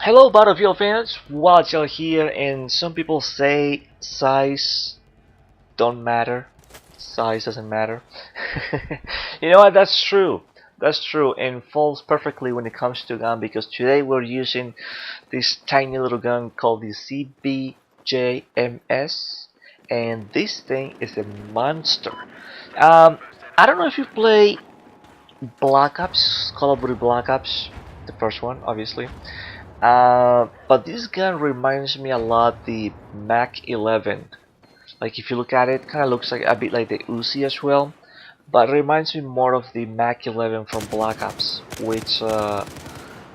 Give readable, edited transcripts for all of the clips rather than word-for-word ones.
Hello, Battlefield fans. Watchel here, and some people say size don't matter. Size doesn't matter. You know what? That's true. That's true, and falls perfectly when it comes to gun because today we're using this tiny little gun called the CBJ-MS, and this thing is a monster. Um, I don't know if you play Black Ops, Call of Duty Black Ops, the first one, obviously. But this gun reminds me a lot the Mac 11. Like if you look at it, kind of looks like a bit like the Uzi as well, but it reminds me more of the Mac 11 from Black Ops, which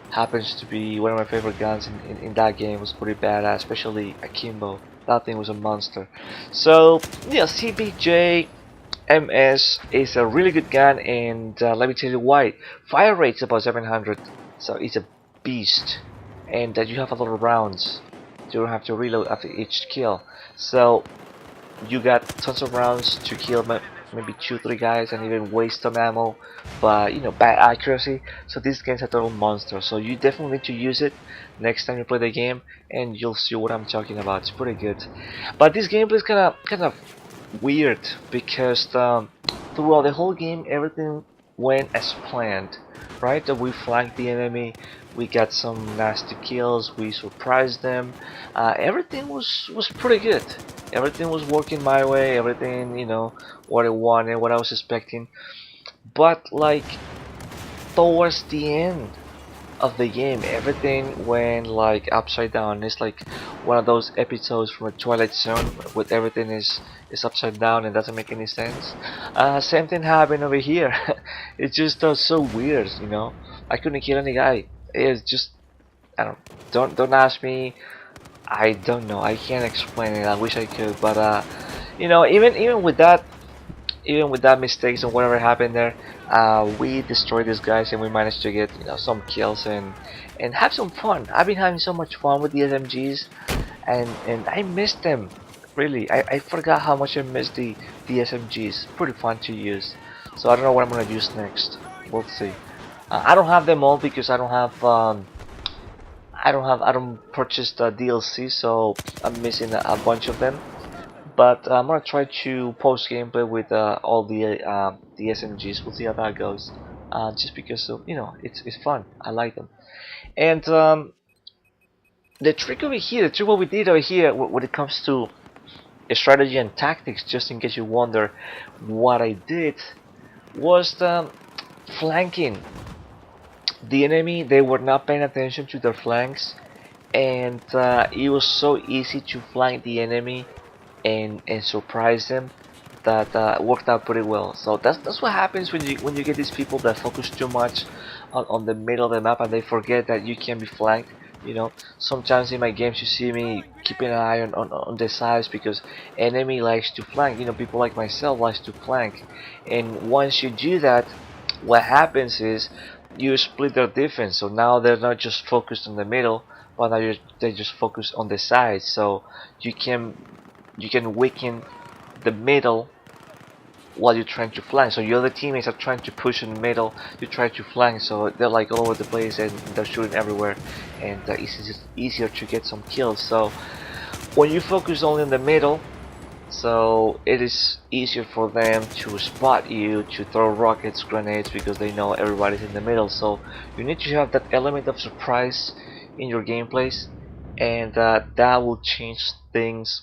happens to be one of my favorite guns in that game. It was pretty badass, especially Akimbo. That thing was a monster. So yeah, CBJ-MS is a really good gun, and let me tell you why. Fire rate's about 700, so it's a beast, and that you have a lot of rounds. You don't have to reload after each kill, so you got tons of rounds to kill maybe 2-3 guys and even waste some ammo, but you know, bad accuracy. So this game's a total monster, so you definitely need to use it next time you play the game, and you'll see what I'm talking about. It's pretty good, but this gameplay is kind of weird because throughout the whole game everything went as planned, right? That we flanked the enemy, we got some nasty kills, we surprised them. Everything was pretty good. Everything was working my way. Everything, you know, what I wanted, what I was expecting. But like towards the end of the game, everything went like upside down. It's like one of those episodes from a Twilight Zone where everything is upside down and doesn't make any sense. Same thing happened over here. It's just so weird, you know. I couldn't kill any guy. It's just, I don't ask me. I don't know. I can't explain it. I wish I could, but you know, even with that, mistakes and whatever happened there, we destroyed these guys and we managed to get, you know, some kills and have some fun. I've been having so much fun with the SMGs, and I missed them. Really, I forgot how much I missed the SMGs. Pretty fun to use. So I don't know what I'm gonna use next. We'll see. I don't have them all because I don't purchase the DLC, so I'm missing a bunch of them. But I'm gonna try to post gameplay with all the SMGs. We'll see how that goes. Just because of, you know, it's fun. I like them. And the trick over here, the trick what we did over here when it comes to strategy and tactics, just in case you wonder what I did, was flanking. The enemy, they were not paying attention to their flanks, and it was so easy to flank the enemy and surprise them that worked out pretty well. So that's what happens when you get these people that focus too much on the middle of the map and they forget that you can be flanked. You know, sometimes in my games you see me keeping an eye on the sides because enemy likes to flank. You know, people like myself likes to flank, and once you do that, what happens is you split their defense. So now they're not just focused on the middle, but now they just focus on the sides. So you can weaken the middle while you're trying to flank. So your other teammates are trying to push in the middle, you try to flank, so they're like all over the place and they're shooting everywhere, and it's just easier to get some kills. So when you focus only in the middle, so it is easier for them to spot you, to throw rockets, grenades, because they know everybody's in the middle. So you need to have that element of surprise in your gameplays, and that will change things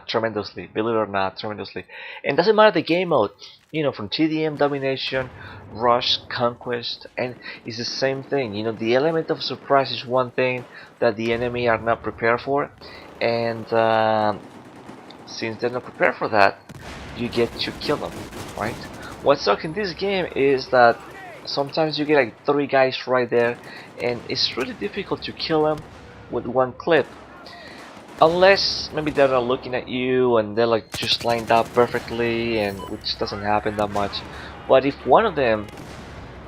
tremendously, believe it or not, tremendously. And doesn't matter the game mode, you know, from TDM, domination, rush, conquest, and it's the same thing. You know, the element of surprise is one thing that the enemy are not prepared for, and since they're not prepared for that, you get to kill them, right? What sucks in this game is that sometimes you get like 3 guys right there, and it's really difficult to kill them with one clip. Unless maybe they're not looking at you and they're like just lined up perfectly, and which doesn't happen that much. But if one of them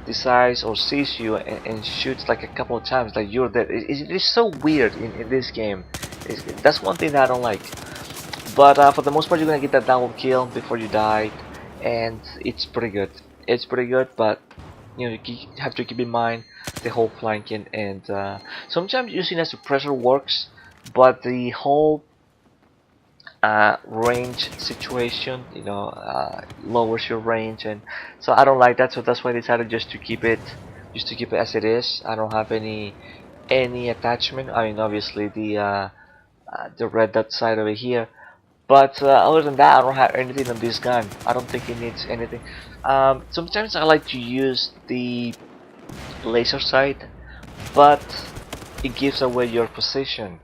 decides or sees you and shoots like a couple of times, like you're dead, it is so weird in this game. That's one thing that I don't like. But for the most part, you're gonna get that double kill before you die, and it's pretty good. It's pretty good, but you know, you have to keep in mind the whole flanking, and sometimes using as a suppressor works, but the whole range situation, lowers your range, and so I don't like that. So that's why I decided just to keep it as it is. I don't have any attachment. I mean, obviously the red dot side over here, but other than that, I don't have anything on this gun. I don't think it needs anything. Sometimes I like to use the laser sight, but it gives away your position.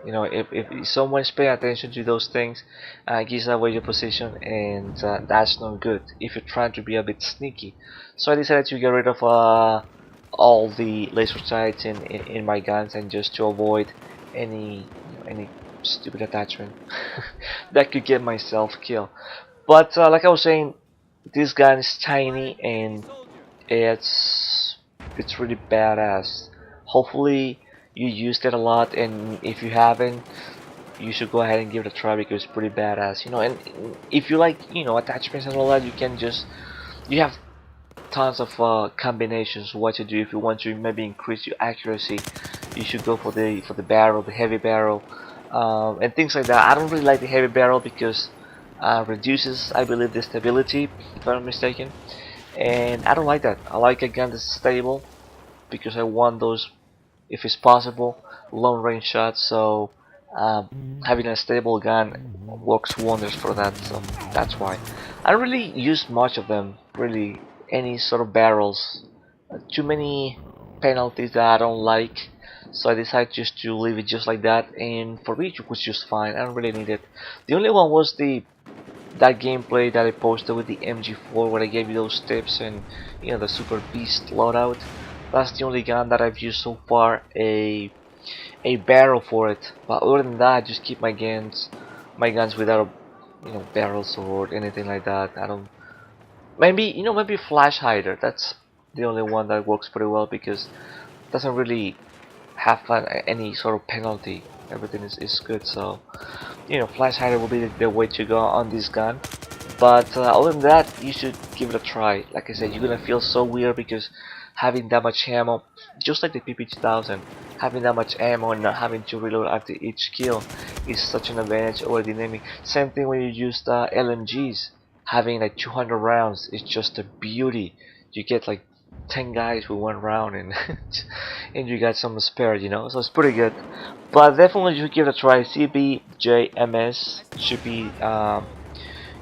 If someone's paying attention to those things, it gives away your position, and that's not good if you're trying to be a bit sneaky. So I decided to get rid of all the laser sights in my guns, and just to avoid any stupid attachment that could get myself killed. But like I was saying, this gun is tiny, and it's really badass. Hopefully you used it a lot, and if you haven't, you should go ahead and give it a try, because it's pretty badass. And if you like attachments and all that, you have tons of combinations what to do. If you want to maybe increase your accuracy, you should go for the barrel, the heavy barrel, and things like that. I don't really like the heavy barrel because reduces, I believe, the stability, if I'm not mistaken, and I don't like that. I like a gun that's stable, because I want those, if it's possible, long range shots. So having a stable gun works wonders for that. So that's why I don't really use much of them, really, any sort of barrels. Too many penalties that I don't like, so I decided just to leave it just like that, and for me it was just fine. I don't really need it. The only one was that gameplay that I posted with the MG4, where I gave you those tips, and the super beast loadout. That's the only gun that I've used so far a barrel for it. But other than that, I just keep my guns without barrels or anything like that. I don't. Maybe flash hider. That's the only one that works pretty well, because it doesn't really have any sort of penalty. Everything is good. So flash hider will be the way to go on this gun. But other than that, you should give it a try. Like I said, you're gonna feel so weird, because having that much ammo, just like the PP2000, having that much ammo and not having to reload after each kill is such an advantage over the enemy. Same thing when you use the LMGs. Having like 200 rounds is just a beauty. You get like 10 guys with one round, and and you got some spare, so it's pretty good. But definitely you should give it a try. CBJ-MS should be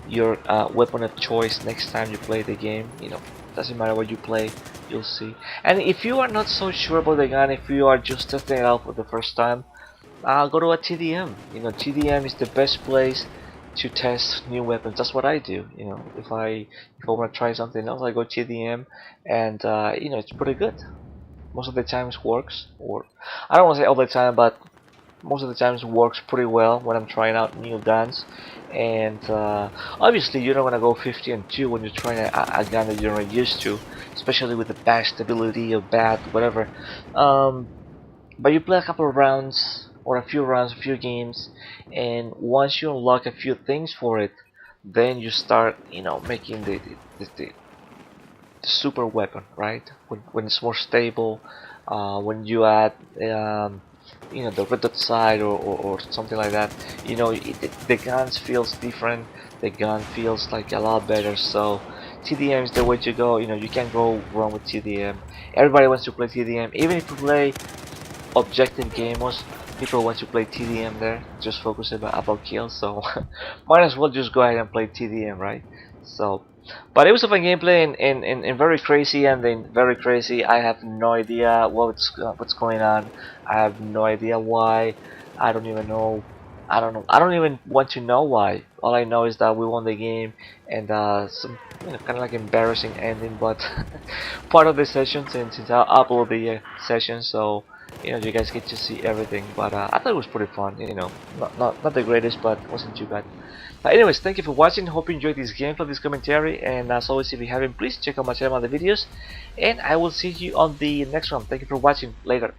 your weapon of choice next time you play the game. Doesn't matter what you play, you'll see. And if you are not so sure about the gun, if you are just testing it out for the first time, go to a TDM. TDM is the best place to test new weapons. That's what I do. If I want to try something else, I go TDM, and it's pretty good. Most of the times works, or I don't want to say all the time, but most of the times works pretty well when I'm trying out new guns. And obviously you don't want to go 50 and 2 when you're trying a gun that you're not used to, especially with the bad stability or bad whatever. But you play a couple of rounds, or a few rounds, a few games, and once you unlock a few things for it, then you start making the super weapon, right? When it's more stable, when you add the red dot side or something like that, the gun feels different. The gun feels like a lot better. So TDM is the way to go. You can't go wrong with TDM. Everybody wants to play TDM, even if you play objective gamers. People want to play TDM there, just focus about kills. So might as well just go ahead and play TDM, right? So, but it was a fun gameplay, and very crazy, and then very crazy. I have no idea what's going on. I have no idea why. I don't even know. I don't know. I don't even want to know why. All I know is that we won the game, and some kind of like embarrassing ending, but part of the session, since I upload the session, so you guys get to see everything. But I thought it was pretty fun. Not the greatest, but wasn't too bad. But anyways, thank you for watching. Hope you enjoyed this gameplay, this commentary, and as always, if you haven't, please check out my channel, other videos, and I will see you on the next one. Thank you for watching. Later.